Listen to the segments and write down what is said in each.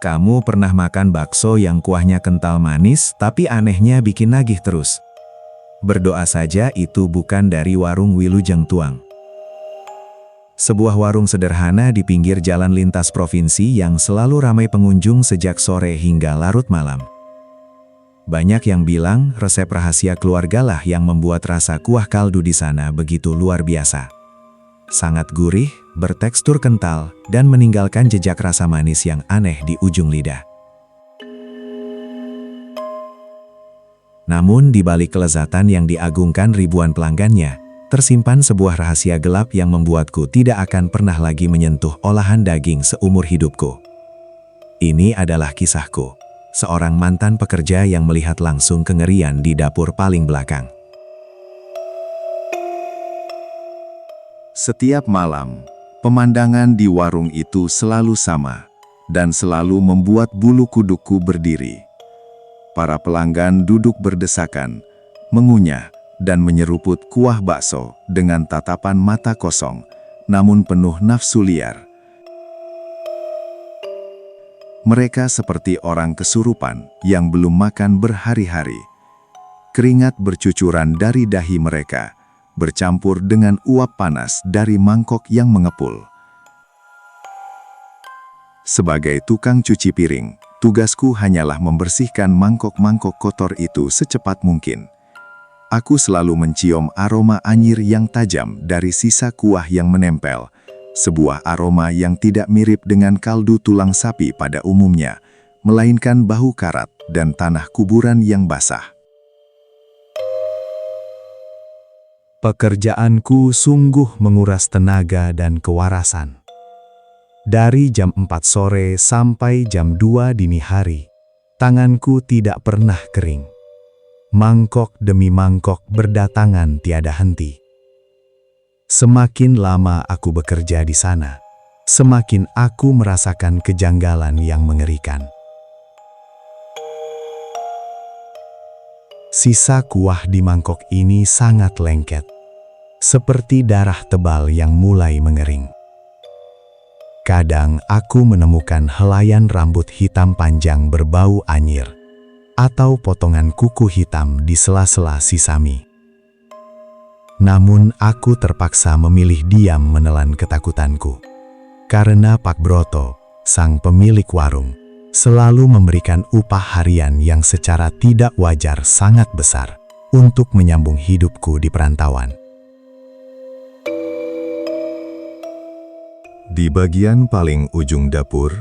Kamu pernah makan bakso yang kuahnya kental manis tapi anehnya bikin nagih terus? Berdoa saja itu bukan dari warung Wilujeng Tuang. Sebuah warung sederhana di pinggir jalan lintas provinsi yang selalu ramai pengunjung sejak sore hingga larut malam. Banyak yang bilang resep rahasia keluargalah yang membuat rasa kuah kaldu di sana begitu luar biasa. Sangat gurih, bertekstur kental, dan meninggalkan jejak rasa manis yang aneh di ujung lidah. Namun di balik kelezatan yang diagungkan ribuan pelanggannya, tersimpan sebuah rahasia gelap yang membuatku tidak akan pernah lagi menyentuh olahan daging seumur hidupku. Ini adalah kisahku, seorang mantan pekerja yang melihat langsung kengerian di dapur paling belakang. Setiap malam, pemandangan di warung itu selalu sama, dan selalu membuat bulu kudukku berdiri. Para pelanggan duduk berdesakan, mengunyah, dan menyeruput kuah bakso dengan tatapan mata kosong, namun penuh nafsu liar. Mereka seperti orang kesurupan yang belum makan berhari-hari. Keringat bercucuran dari dahi mereka, bercampur dengan uap panas dari mangkok yang mengepul. Sebagai tukang cuci piring, tugasku hanyalah membersihkan mangkok-mangkok kotor itu secepat mungkin. Aku selalu mencium aroma anyir yang tajam dari sisa kuah yang menempel, sebuah aroma yang tidak mirip dengan kaldu tulang sapi pada umumnya, melainkan bau karat dan tanah kuburan yang basah. Pekerjaanku sungguh menguras tenaga dan kewarasan. Dari jam 4 sore sampai jam 2 dini hari, tanganku tidak pernah kering. Mangkok demi mangkok berdatangan tiada henti. Semakin lama aku bekerja di sana, semakin aku merasakan kejanggalan yang mengerikan. Sisa kuah di mangkok ini sangat lengket, seperti darah tebal yang mulai mengering. Kadang aku menemukan helaian rambut hitam panjang berbau anyir, atau potongan kuku hitam di sela-sela sisa mie. Namun aku terpaksa memilih diam menelan ketakutanku, karena Pak Broto, sang pemilik warung, selalu memberikan upah harian yang secara tidak wajar sangat besar untuk menyambung hidupku di perantauan. Di bagian paling ujung dapur,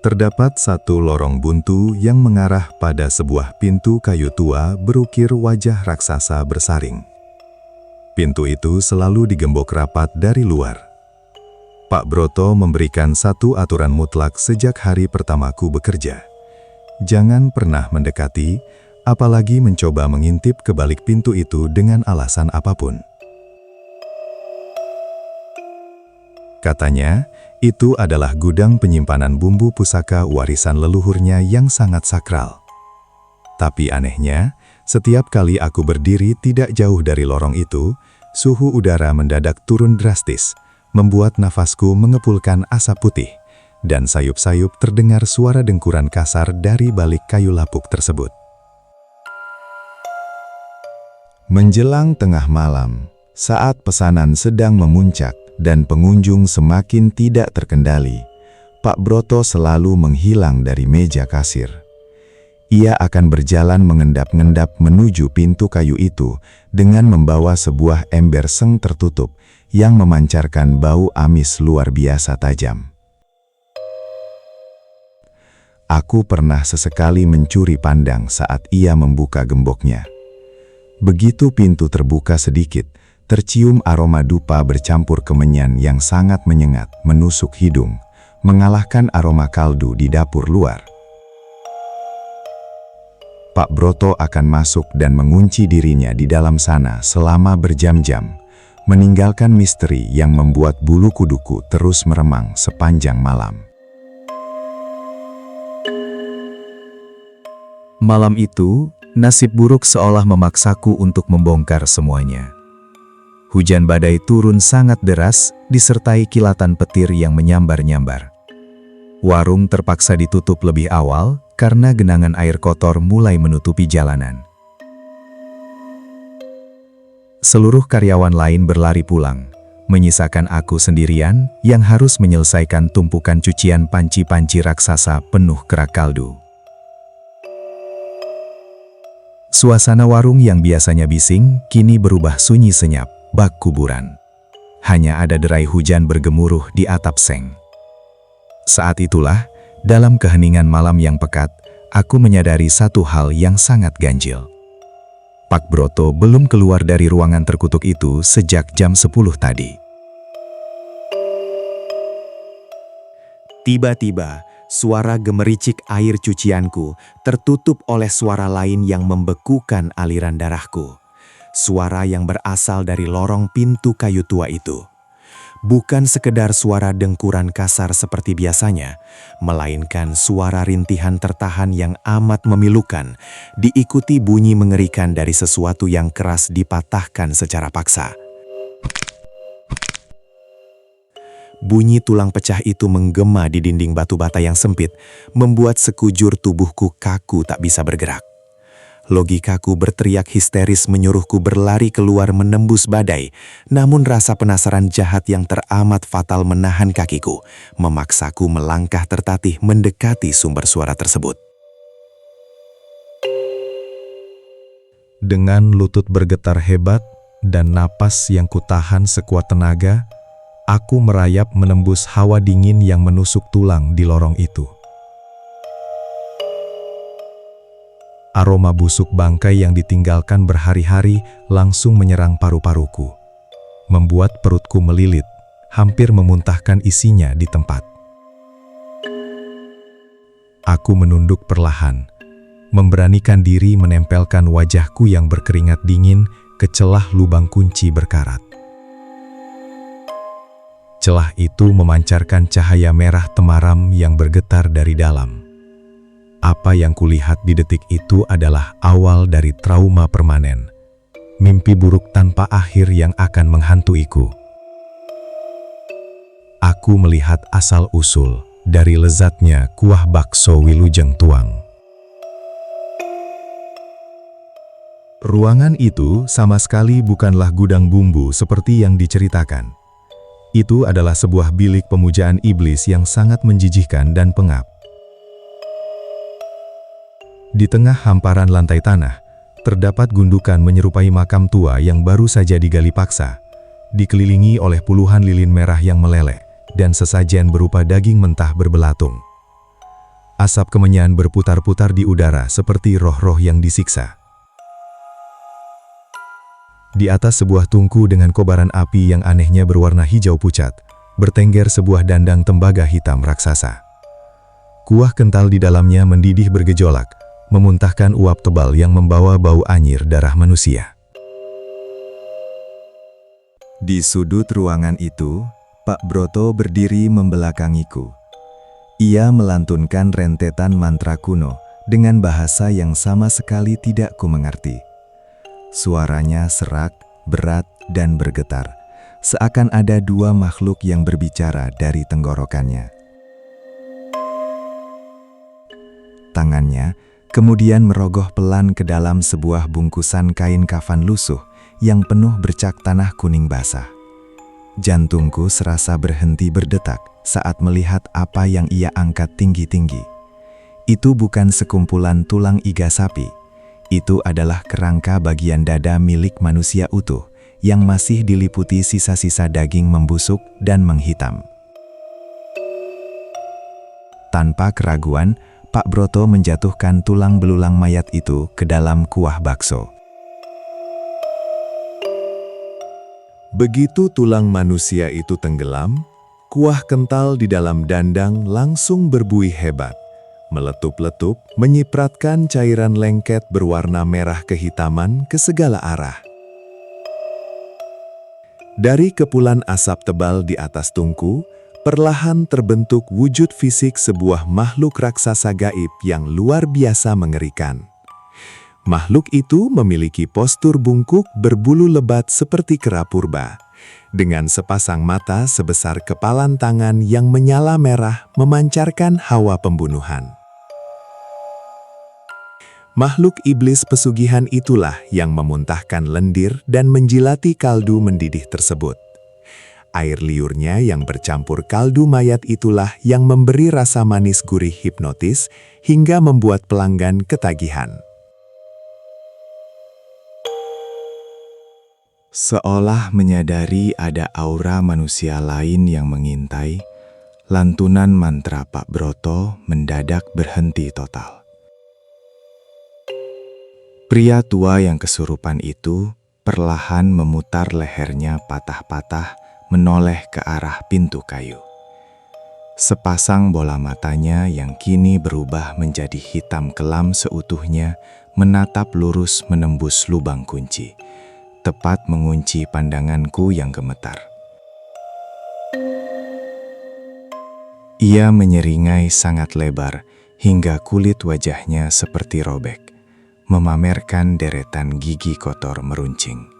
terdapat satu lorong buntu yang mengarah pada sebuah pintu kayu tua berukir wajah raksasa bersaring. Pintu itu selalu digembok rapat dari luar. Pak Broto memberikan satu aturan mutlak sejak hari pertamaku bekerja. Jangan pernah mendekati, apalagi mencoba mengintip ke balik pintu itu dengan alasan apapun. Katanya, itu adalah gudang penyimpanan bumbu pusaka warisan leluhurnya yang sangat sakral. Tapi anehnya, setiap kali aku berdiri tidak jauh dari lorong itu, suhu udara mendadak turun drastis, membuat nafasku mengepulkan asap putih, dan sayup-sayup terdengar suara dengkuran kasar dari balik kayu lapuk tersebut. Menjelang tengah malam, saat pesanan sedang memuncak dan pengunjung semakin tidak terkendali, Pak Broto selalu menghilang dari meja kasir. Ia akan berjalan mengendap-endap menuju pintu kayu itu dengan membawa sebuah ember seng tertutup yang memancarkan bau amis luar biasa tajam. Aku pernah sesekali mencuri pandang saat ia membuka gemboknya. Begitu pintu terbuka sedikit, tercium aroma dupa bercampur kemenyan yang sangat menyengat menusuk hidung, mengalahkan aroma kaldu di dapur luar. Pak Broto akan masuk dan mengunci dirinya di dalam sana selama berjam-jam, meninggalkan misteri yang membuat bulu kuduku terus meremang sepanjang malam. Malam itu, nasib buruk seolah memaksaku untuk membongkar semuanya. Hujan badai turun sangat deras, disertai kilatan petir yang menyambar-nyambar. Warung terpaksa ditutup lebih awal karena genangan air kotor mulai menutupi jalanan. Seluruh karyawan lain berlari pulang, menyisakan aku sendirian yang harus menyelesaikan tumpukan cucian panci-panci raksasa penuh kerak kaldu. Suasana warung yang biasanya bising kini berubah sunyi senyap, bak kuburan. Hanya ada derai hujan bergemuruh di atap seng. Saat itulah, dalam keheningan malam yang pekat, aku menyadari satu hal yang sangat ganjil. Pak Broto belum keluar dari ruangan terkutuk itu sejak jam 10 tadi. Tiba-tiba, suara gemericik air cucianku tertutup oleh suara lain yang membekukan aliran darahku. Suara yang berasal dari lorong pintu kayu tua itu. Bukan sekedar suara dengkuran kasar seperti biasanya, melainkan suara rintihan tertahan yang amat memilukan, diikuti bunyi mengerikan dari sesuatu yang keras dipatahkan secara paksa. Bunyi tulang pecah itu menggema di dinding batu bata yang sempit, membuat sekujur tubuhku kaku tak bisa bergerak. Logikaku berteriak histeris menyuruhku berlari keluar menembus badai, namun rasa penasaran jahat yang teramat fatal menahan kakiku, memaksaku melangkah tertatih mendekati sumber suara tersebut. Dengan lutut bergetar hebat dan napas yang kutahan sekuat tenaga, aku merayap menembus hawa dingin yang menusuk tulang di lorong itu. Aroma busuk bangkai yang ditinggalkan berhari-hari langsung menyerang paru-paruku, membuat perutku melilit, hampir memuntahkan isinya di tempat. Aku menunduk perlahan, memberanikan diri menempelkan wajahku yang berkeringat dingin ke celah lubang kunci berkarat. Celah itu memancarkan cahaya merah temaram yang bergetar dari dalam. Apa yang kulihat di detik itu adalah awal dari trauma permanen, mimpi buruk tanpa akhir yang akan menghantuiku. Aku melihat asal-usul dari lezatnya kuah bakso Wilujeng Tuang. Ruangan itu sama sekali bukanlah gudang bumbu seperti yang diceritakan. Itu adalah sebuah bilik pemujaan iblis yang sangat menjijikkan dan pengap. Di tengah hamparan lantai tanah, terdapat gundukan menyerupai makam tua yang baru saja digali paksa, dikelilingi oleh puluhan lilin merah yang meleleh, dan sesajen berupa daging mentah berbelatung. Asap kemenyan berputar-putar di udara seperti roh-roh yang disiksa. Di atas sebuah tungku dengan kobaran api yang anehnya berwarna hijau pucat, bertengger sebuah dandang tembaga hitam raksasa. Kuah kental di dalamnya mendidih bergejolak, memuntahkan uap tebal yang membawa bau anyir darah manusia. Di sudut ruangan itu, Pak Broto berdiri membelakangiku. Ia melantunkan rentetan mantra kuno dengan bahasa yang sama sekali tidak kumengerti. Suaranya serak, berat, dan bergetar, seakan ada dua makhluk yang berbicara dari tenggorokannya. Tangannya kemudian merogoh pelan ke dalam sebuah bungkusan kain kafan lusuh yang penuh bercak tanah kuning basah. Jantungku serasa berhenti berdetak saat melihat apa yang ia angkat tinggi-tinggi. Itu bukan sekumpulan tulang iga sapi. Itu adalah kerangka bagian dada milik manusia utuh yang masih diliputi sisa-sisa daging membusuk dan menghitam. Tanpa keraguan, Pak Broto menjatuhkan tulang belulang mayat itu ke dalam kuah bakso. Begitu tulang manusia itu tenggelam, kuah kental di dalam dandang langsung berbuih hebat, meletup-letup, menyipratkan cairan lengket berwarna merah kehitaman ke segala arah. Dari kepulan asap tebal di atas tungku, perlahan terbentuk wujud fisik sebuah makhluk raksasa gaib yang luar biasa mengerikan. Makhluk itu memiliki postur bungkuk berbulu lebat seperti kera purba, dengan sepasang mata sebesar kepalan tangan yang menyala merah memancarkan hawa pembunuhan. Makhluk iblis pesugihan itulah yang memuntahkan lendir dan menjilati kaldu mendidih tersebut. Air liurnya yang bercampur kaldu mayat itulah yang memberi rasa manis gurih hipnotis hingga membuat pelanggan ketagihan. Seolah menyadari ada aura manusia lain yang mengintai, lantunan mantra Pak Broto mendadak berhenti total. Pria tua yang kesurupan itu perlahan memutar lehernya patah-patah menoleh ke arah pintu kayu. Sepasang bola matanya yang kini berubah menjadi hitam kelam seutuhnya menatap lurus menembus lubang kunci, tepat mengunci pandanganku yang gemetar. Ia menyeringai sangat lebar hingga kulit wajahnya seperti robek, memamerkan deretan gigi kotor meruncing.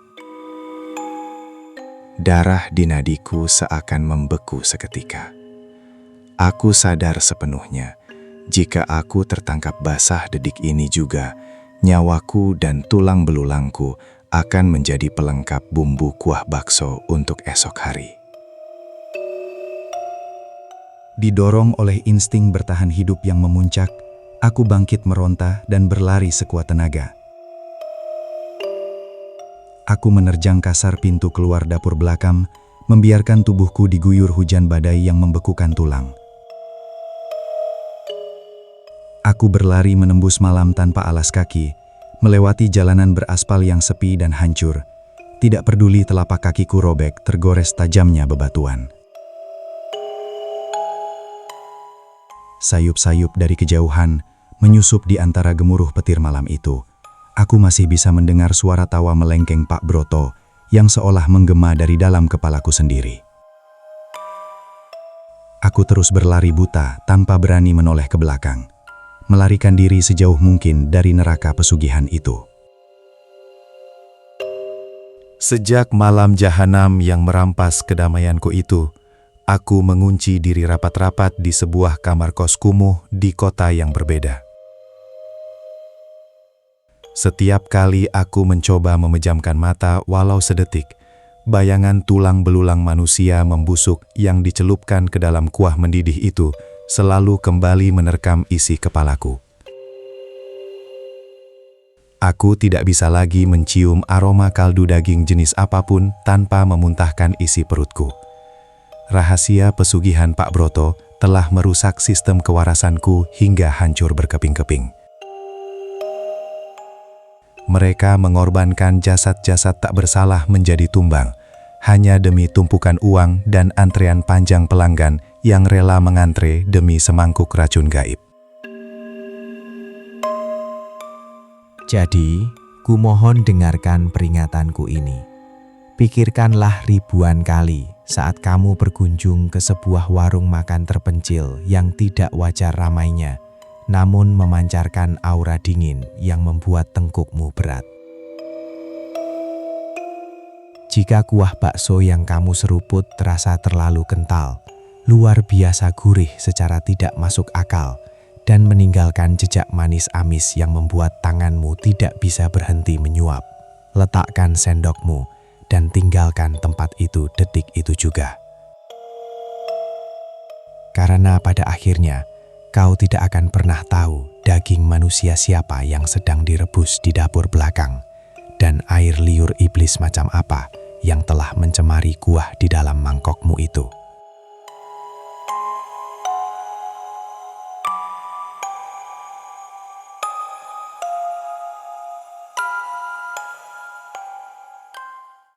Darah di nadiku seakan membeku seketika. Aku sadar sepenuhnya, jika aku tertangkap basah detik ini juga, nyawaku dan tulang belulangku akan menjadi pelengkap bumbu kuah bakso untuk esok hari. Didorong oleh insting bertahan hidup yang memuncak, aku bangkit meronta dan berlari sekuat tenaga. Aku menerjang kasar pintu keluar dapur belakang, membiarkan tubuhku diguyur hujan badai yang membekukan tulang. Aku berlari menembus malam tanpa alas kaki, melewati jalanan beraspal yang sepi dan hancur, tidak peduli telapak kakiku robek tergores tajamnya bebatuan. Sayup-sayup dari kejauhan, menyusup di antara gemuruh petir malam itu, aku masih bisa mendengar suara tawa melengkeng Pak Broto yang seolah menggema dari dalam kepalaku sendiri. Aku terus berlari buta tanpa berani menoleh ke belakang, melarikan diri sejauh mungkin dari neraka pesugihan itu. Sejak malam jahanam yang merampas kedamaianku itu, aku mengunci diri rapat-rapat di sebuah kamar kos kumuh di kota yang berbeda. Setiap kali aku mencoba memejamkan mata walau sedetik, bayangan tulang belulang manusia membusuk yang dicelupkan ke dalam kuah mendidih itu selalu kembali menerkam isi kepalaku. Aku tidak bisa lagi mencium aroma kaldu daging jenis apapun tanpa memuntahkan isi perutku. Rahasia pesugihan Pak Broto telah merusak sistem kewarasanku hingga hancur berkeping-keping. Mereka mengorbankan jasad-jasad tak bersalah menjadi tumbang, hanya demi tumpukan uang dan antrean panjang pelanggan yang rela mengantre demi semangkuk racun gaib. Jadi, kumohon dengarkan peringatanku ini. Pikirkanlah ribuan kali saat kamu berkunjung ke sebuah warung makan terpencil yang tidak wajar ramainya, namun memancarkan aura dingin yang membuat tengkukmu berat. Jika kuah bakso yang kamu seruput terasa terlalu kental, luar biasa gurih secara tidak masuk akal, dan meninggalkan jejak manis amis yang membuat tanganmu tidak bisa berhenti menyuap, letakkan sendokmu dan tinggalkan tempat itu detik itu juga. Karena pada akhirnya, kau tidak akan pernah tahu daging manusia siapa yang sedang direbus di dapur belakang, dan air liur iblis macam apa yang telah mencemari kuah di dalam mangkokmu itu.